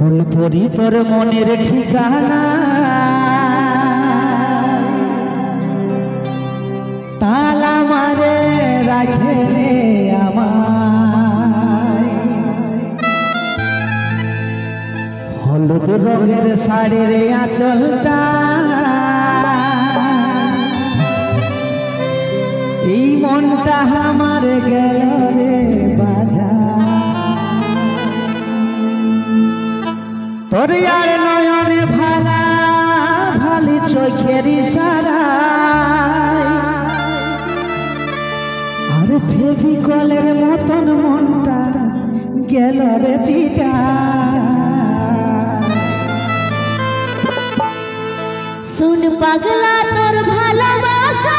ফুলপুরি তোর মনের ঠিকানা তালা মারে রাখে রে আমায় হলুদ রঙের শাড়ির আঁচলটা এই মনটা আমার গেল রে বাজা তোর আর নয়নে ভালা ভালি চোখের ইশারায় আর ফেভিকলের মতন মনটা গেল রে চিটা শুন পাগলা তোর ভালোবাসা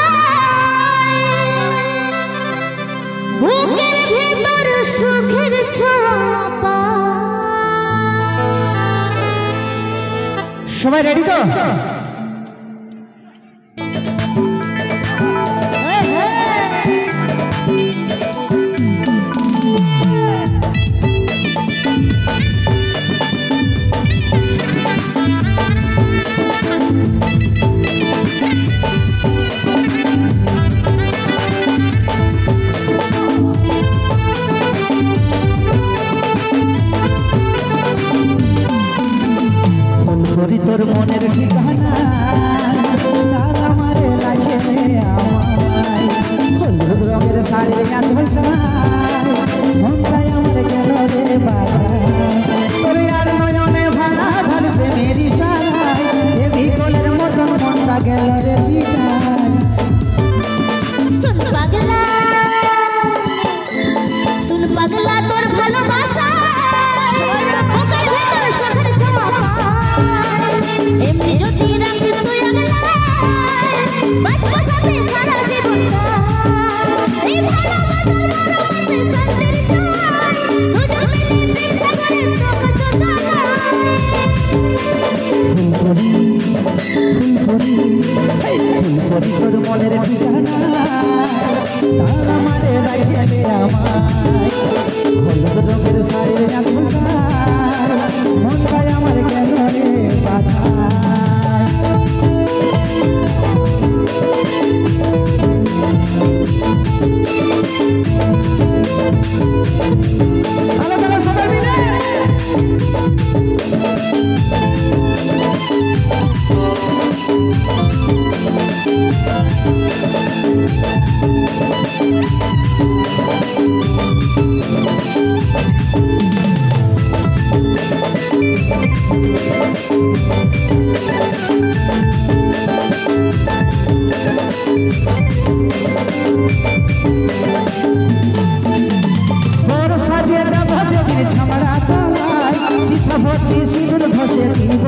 বুকের ভেতর সুখের ছাপা সবাই রেডি তো তোর মনের ঠিকানা তালা মারে রাখে রে আমায় হলুদ রঙের শাড়ির আঁচলটা মনটাই আমার গেল রে বাজা তোর আর নয়নে ভালা ভাল প্রেমের ইশারায় ফেভিকলের মতন মনটা গেল রে চিটায় শুন পাগলা তোর ভালোবাসা বুকের ভেতর সুখের ছাপা এমনি যদি রাখিস তুই আগলায় বাঁচবো সাথে সারা জীবনটা এই ভালোবাসার ভালোবাসে শান্তির ছয় দুজন মিলে প্রেম সাগরের নৌকা ফুলপুরি তোর মনের ঠিকানা তালা মারে রাখে রে আমায় হলুদ রঙের শাড়ির আঁচলটা মনটাই আমার গেল রে বাজা ভর্তি সিঁদুর ঘষে দিব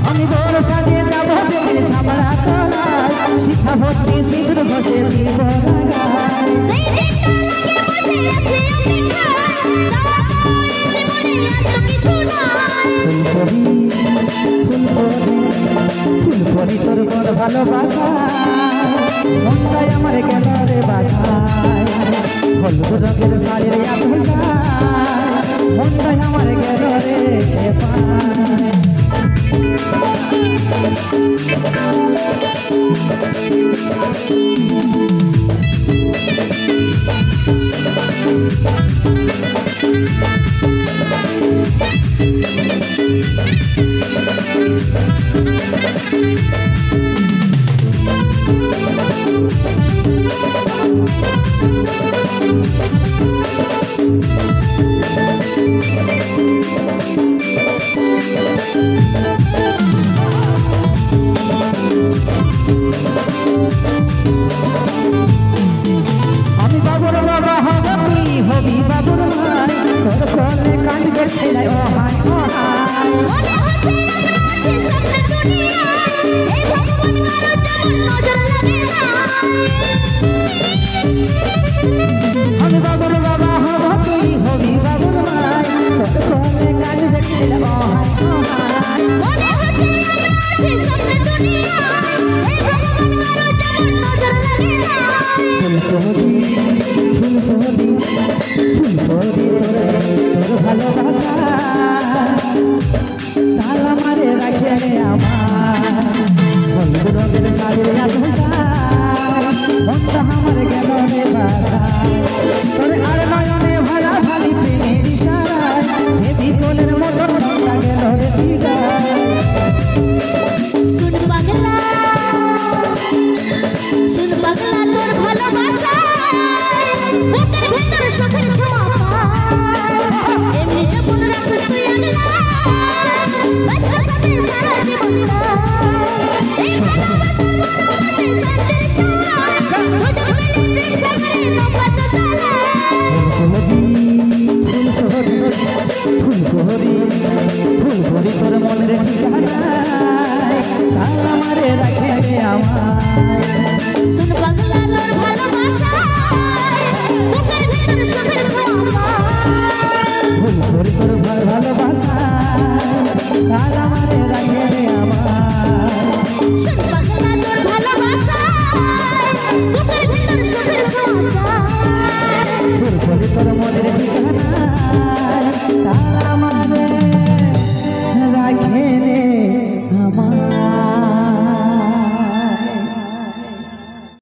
আমি বড় সাজিয়ে যাব যেদিন ছামড়া তলায় শিখা ভর্তি সিঁদুর ঘষে দিব ফুলপুরি তোর বড় ভালোবাসা মনটাই আমার গেল রে বাজায় হলুদ রঙের শাড়ির আঁচলটা মনটাই আমার গেল রে পায় আমারে রাখে আমার হলুদ রঙের শাড়ির আঁচলটায় মনটা আমার গেল রে বাধা তোরে আর নয়নে ভরা ভালি প্রেমের ইশারায় হেবি কোলের মতন মনটা গেল রে পিড়ায় শুন পাগলা তোর ভালোবাসা বুকের ভেতর সুখের ছোঁয়া এমনি যখন রাখিস তুই আগলা বাঁচবে সাথে সারা জীবনটা এই ভালোবাসা মরমে শান্তির ছোঁয়া দুজন মিলে প্রেম সাগরে নৌকা চালা ফুলকরি তোর মনের ঠিকানায় তার আমারে রাখে আমার শুন পাগলা তোর ভালোবাসা বুকের ভেতর সুখের ছোঁয়া ফুলকরি তোর ভালোবাসা তার আমারে রাখে আমার শুন পাগলা তোর ভালোবাসা বুকের ভেতর সুখের ছোঁয়া ফুলকরি তোর মনের ঠিকানায় তার